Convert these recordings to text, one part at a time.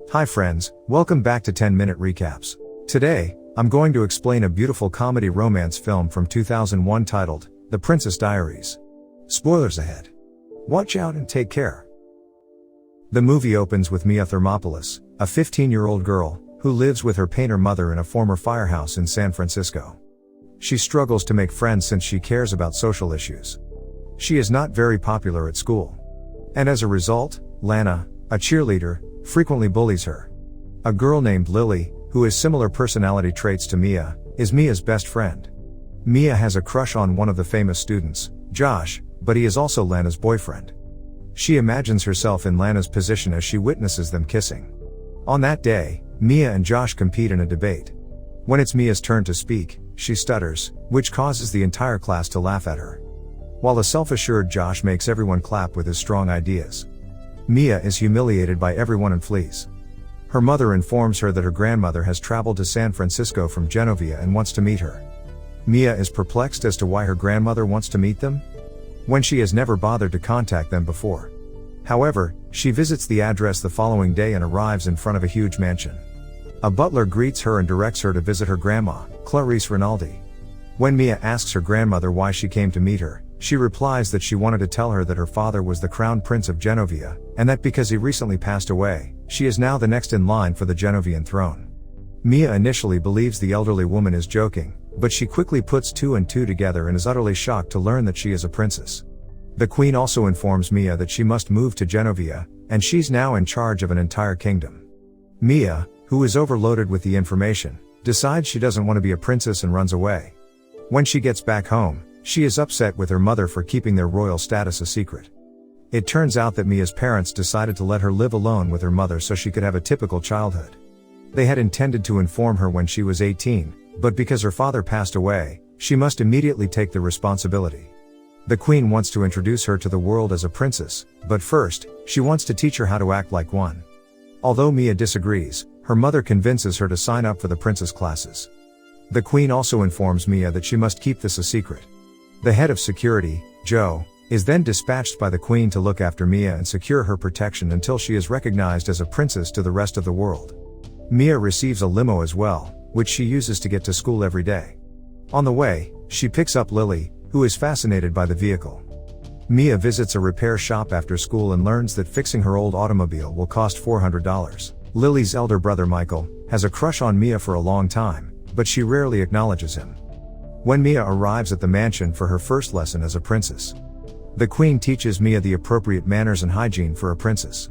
Hi friends, welcome back to 10-Minute Recaps. Today, I'm going to explain a beautiful comedy romance film from 2001 titled, The Princess Diaries. Spoilers ahead. Watch out and take care. The movie opens with Mia Thermopolis, a 15-year-old girl, who lives with her painter mother in a former firehouse in San Francisco. She struggles to make friends since she cares about social issues. She is not very popular at school. And as a result, Lana, a cheerleader, frequently bullies her. A girl named Lily, who has similar personality traits to Mia, is Mia's best friend. Mia has a crush on one of the famous students, Josh, but he is also Lana's boyfriend. She imagines herself in Lana's position as she witnesses them kissing. On that day, Mia and Josh compete in a debate. When it's Mia's turn to speak, she stutters, which causes the entire class to laugh at her. While the self-assured Josh makes everyone clap with his strong ideas. Mia is humiliated by everyone and flees. Her mother informs her that her grandmother has traveled to San Francisco from Genovia and wants to meet her. Mia is perplexed as to why her grandmother wants to meet them, when she has never bothered to contact them before. However, she visits the address the following day and arrives in front of a huge mansion. A butler greets her and directs her to visit her grandma, Clarice Rinaldi. When Mia asks her grandmother why she came to meet her, she replies that she wanted to tell her that her father was the Crown Prince of Genovia, and that because he recently passed away, she is now the next in line for the Genovian throne. Mia initially believes the elderly woman is joking, but she quickly puts two and two together and is utterly shocked to learn that she is a princess. The queen also informs Mia that she must move to Genovia, and she's now in charge of an entire kingdom. Mia, who is overloaded with the information, decides she doesn't want to be a princess and runs away. When she gets back home, she is upset with her mother for keeping their royal status a secret. It turns out that Mia's parents decided to let her live alone with her mother so she could have a typical childhood. They had intended to inform her when she was 18, but because her father passed away, she must immediately take the responsibility. The queen wants to introduce her to the world as a princess, but first, she wants to teach her how to act like one. Although Mia disagrees, her mother convinces her to sign up for the princess classes. The queen also informs Mia that she must keep this a secret. The head of security, Joe, is then dispatched by the queen to look after Mia and secure her protection until she is recognized as a princess to the rest of the world. Mia receives a limo as well, which she uses to get to school every day. On the way, she picks up Lily, who is fascinated by the vehicle. Mia visits a repair shop after school and learns that fixing her old automobile will cost $400. Lily's elder brother Michael has a crush on Mia for a long time, but she rarely acknowledges him. When Mia arrives at the mansion for her first lesson as a princess, the queen teaches Mia the appropriate manners and hygiene for a princess.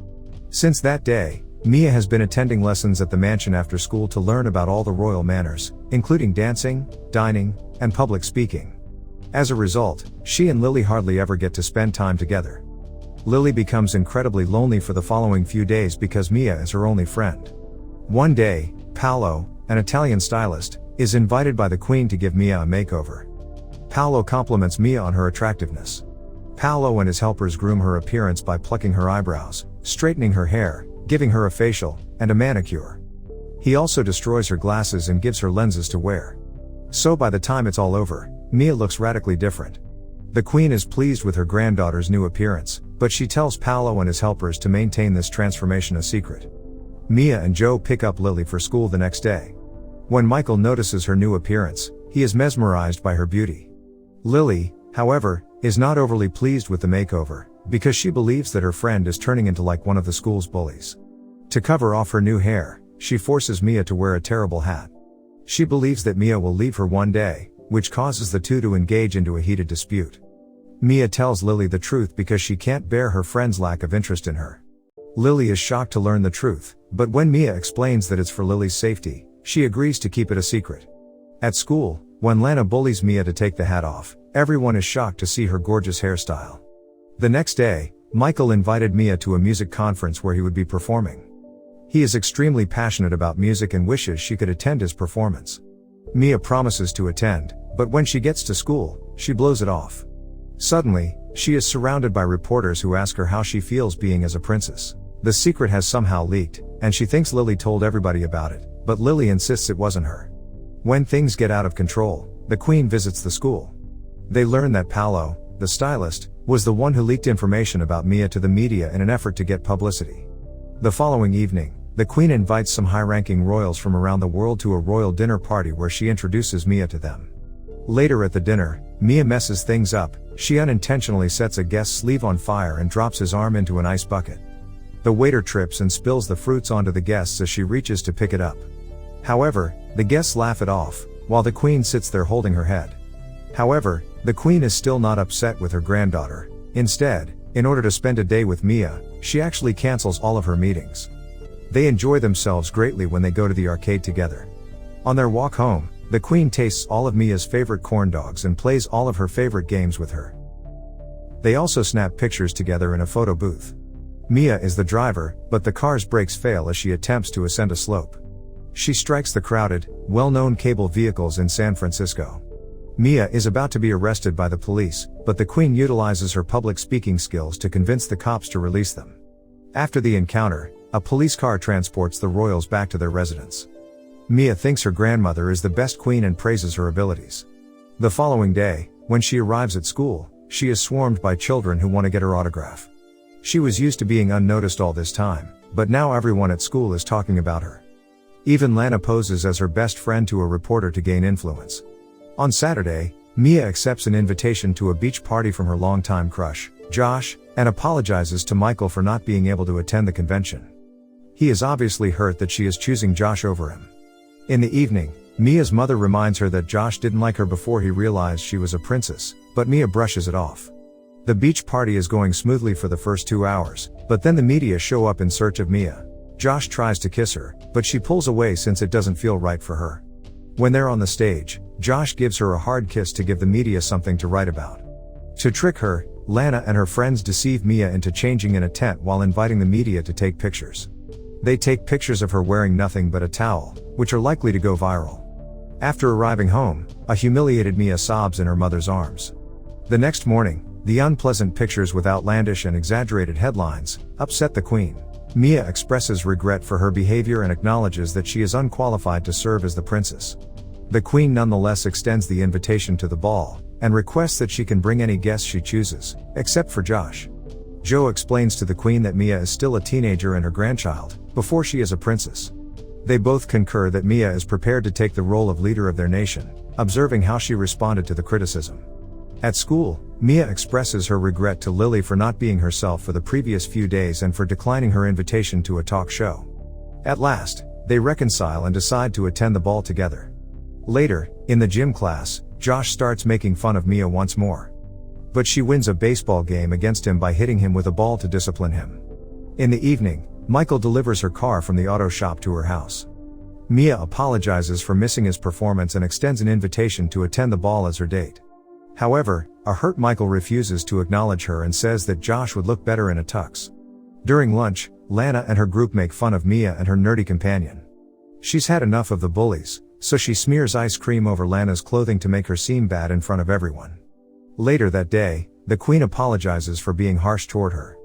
Since that day, Mia has been attending lessons at the mansion after school to learn about all the royal manners, including dancing, dining, and public speaking. As a result, she and Lily hardly ever get to spend time together. Lily becomes incredibly lonely for the following few days because Mia is her only friend. One day, Paolo, an Italian stylist, is invited by the queen to give Mia a makeover. Paolo compliments Mia on her attractiveness. Paolo and his helpers groom her appearance by plucking her eyebrows, straightening her hair, giving her a facial, and a manicure. He also destroys her glasses and gives her lenses to wear. So by the time it's all over, Mia looks radically different. The queen is pleased with her granddaughter's new appearance, but she tells Paolo and his helpers to maintain this transformation a secret. Mia and Joe pick up Lily for school the next day. When Michael notices her new appearance, he is mesmerized by her beauty. Lily, however, is not overly pleased with the makeover, because she believes that her friend is turning into like one of the school's bullies. To cover off her new hair, she forces Mia to wear a terrible hat. She believes that Mia will leave her one day, which causes the two to engage into a heated dispute. Mia tells Lily the truth because she can't bear her friend's lack of interest in her. Lily is shocked to learn the truth, but when Mia explains that it's for Lily's safety, she agrees to keep it a secret. At school, when Lana bullies Mia to take the hat off, everyone is shocked to see her gorgeous hairstyle. The next day, Michael invited Mia to a music conference where he would be performing. He is extremely passionate about music and wishes she could attend his performance. Mia promises to attend, but when she gets to school, she blows it off. Suddenly, she is surrounded by reporters who ask her how she feels being as a princess. The secret has somehow leaked, and she thinks Lily told everybody about it, but Lily insists it wasn't her. When things get out of control, the queen visits the school. They learn that Paolo, the stylist, was the one who leaked information about Mia to the media in an effort to get publicity. The following evening, the Queen invites some high-ranking royals from around the world to a royal dinner party where she introduces Mia to them. Later at the dinner, Mia messes things up. She unintentionally sets a guest's sleeve on fire and drops his arm into an ice bucket. The waiter trips and spills the fruits onto the guests as she reaches to pick it up. However, the guests laugh it off, while the Queen sits there holding her head. However, the Queen is still not upset with her granddaughter. Instead, in order to spend a day with Mia, she actually cancels all of her meetings. They enjoy themselves greatly when they go to the arcade together. On their walk home, the Queen tastes all of Mia's favorite corn dogs and plays all of her favorite games with her. They also snap pictures together in a photo booth. Mia is the driver, but the car's brakes fail as she attempts to ascend a slope. She strikes the crowded, well-known cable vehicles in San Francisco. Mia is about to be arrested by the police, but the Queen utilizes her public speaking skills to convince the cops to release them. After the encounter, a police car transports the royals back to their residence. Mia thinks her grandmother is the best queen and praises her abilities. The following day, when she arrives at school, she is swarmed by children who want to get her autograph. She was used to being unnoticed all this time, but now everyone at school is talking about her. Even Lana poses as her best friend to a reporter to gain influence. On Saturday, Mia accepts an invitation to a beach party from her longtime crush, Josh, and apologizes to Michael for not being able to attend the convention. He is obviously hurt that she is choosing Josh over him. In the evening, Mia's mother reminds her that Josh didn't like her before he realized she was a princess, but Mia brushes it off. The beach party is going smoothly for the first 2 hours, but then the media show up in search of Mia. Josh tries to kiss her, but she pulls away since it doesn't feel right for her. When they're on the stage, Josh gives her a hard kiss to give the media something to write about. To trick her, Lana and her friends deceive Mia into changing in a tent while inviting the media to take pictures. They take pictures of her wearing nothing but a towel, which are likely to go viral. After arriving home, a humiliated Mia sobs in her mother's arms. The next morning, the unpleasant pictures with outlandish and exaggerated headlines upset the Queen. Mia expresses regret for her behavior and acknowledges that she is unqualified to serve as the princess. The Queen nonetheless extends the invitation to the ball, and requests that she can bring any guests she chooses, except for Josh. Joe explains to the Queen that Mia is still a teenager and her grandchild, before she is a princess. They both concur that Mia is prepared to take the role of leader of their nation, observing how she responded to the criticism. At school, Mia expresses her regret to Lily for not being herself for the previous few days and for declining her invitation to a talk show. At last, they reconcile and decide to attend the ball together. Later, in the gym class, Josh starts making fun of Mia once more. But she wins a baseball game against him by hitting him with a ball to discipline him. In the evening, Michael delivers her car from the auto shop to her house. Mia apologizes for missing his performance and extends an invitation to attend the ball as her date. However, a hurt Michael refuses to acknowledge her and says that Josh would look better in a tux. During lunch, Lana and her group make fun of Mia and her nerdy companion. She's had enough of the bullies, so she smears ice cream over Lana's clothing to make her seem bad in front of everyone. Later that day, the Queen apologizes for being harsh toward her.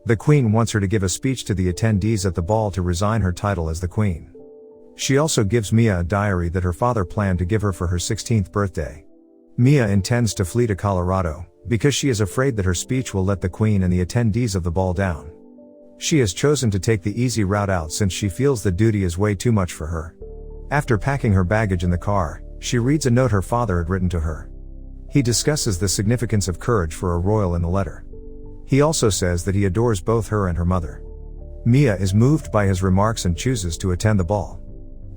The Queen wants her to give a speech to the attendees at the ball to resign her title as the Queen. She also gives Mia a diary that her father planned to give her for her 16th birthday. Mia intends to flee to Colorado, because she is afraid that her speech will let the Queen and the attendees of the ball down. She has chosen to take the easy route out since she feels the duty is way too much for her. After packing her baggage in the car, she reads a note her father had written to her. He discusses the significance of courage for a royal in the letter. He also says that he adores both her and her mother. Mia is moved by his remarks and chooses to attend the ball.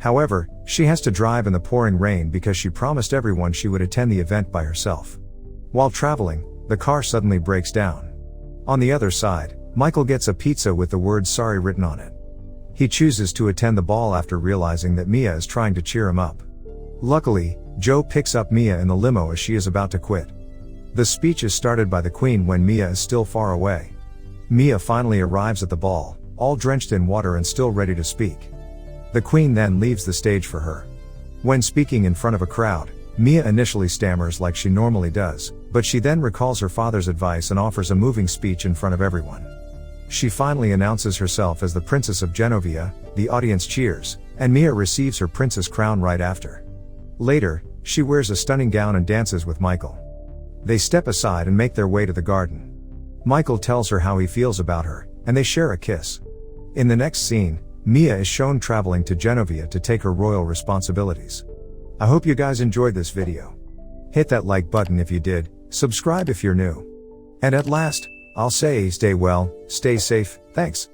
However, she has to drive in the pouring rain because she promised everyone she would attend the event by herself. While traveling, the car suddenly breaks down. On the other side, Michael gets a pizza with the word sorry written on it. He chooses to attend the ball after realizing that Mia is trying to cheer him up. Luckily, Joe picks up Mia in the limo as she is about to quit. The speech is started by the Queen when Mia is still far away. Mia finally arrives at the ball, all drenched in water and still ready to speak. The Queen then leaves the stage for her. When speaking in front of a crowd, Mia initially stammers like she normally does, but she then recalls her father's advice and offers a moving speech in front of everyone. She finally announces herself as the Princess of Genovia, the audience cheers, and Mia receives her princess crown right after. Later, she wears a stunning gown and dances with Michael. They step aside and make their way to the garden. Michael tells her how he feels about her, and they share a kiss. In the next scene, Mia is shown traveling to Genovia to take her royal responsibilities. I hope you guys enjoyed this video. Hit that like button if you did, subscribe if you're new. And at last, I'll say stay well, stay safe, thanks.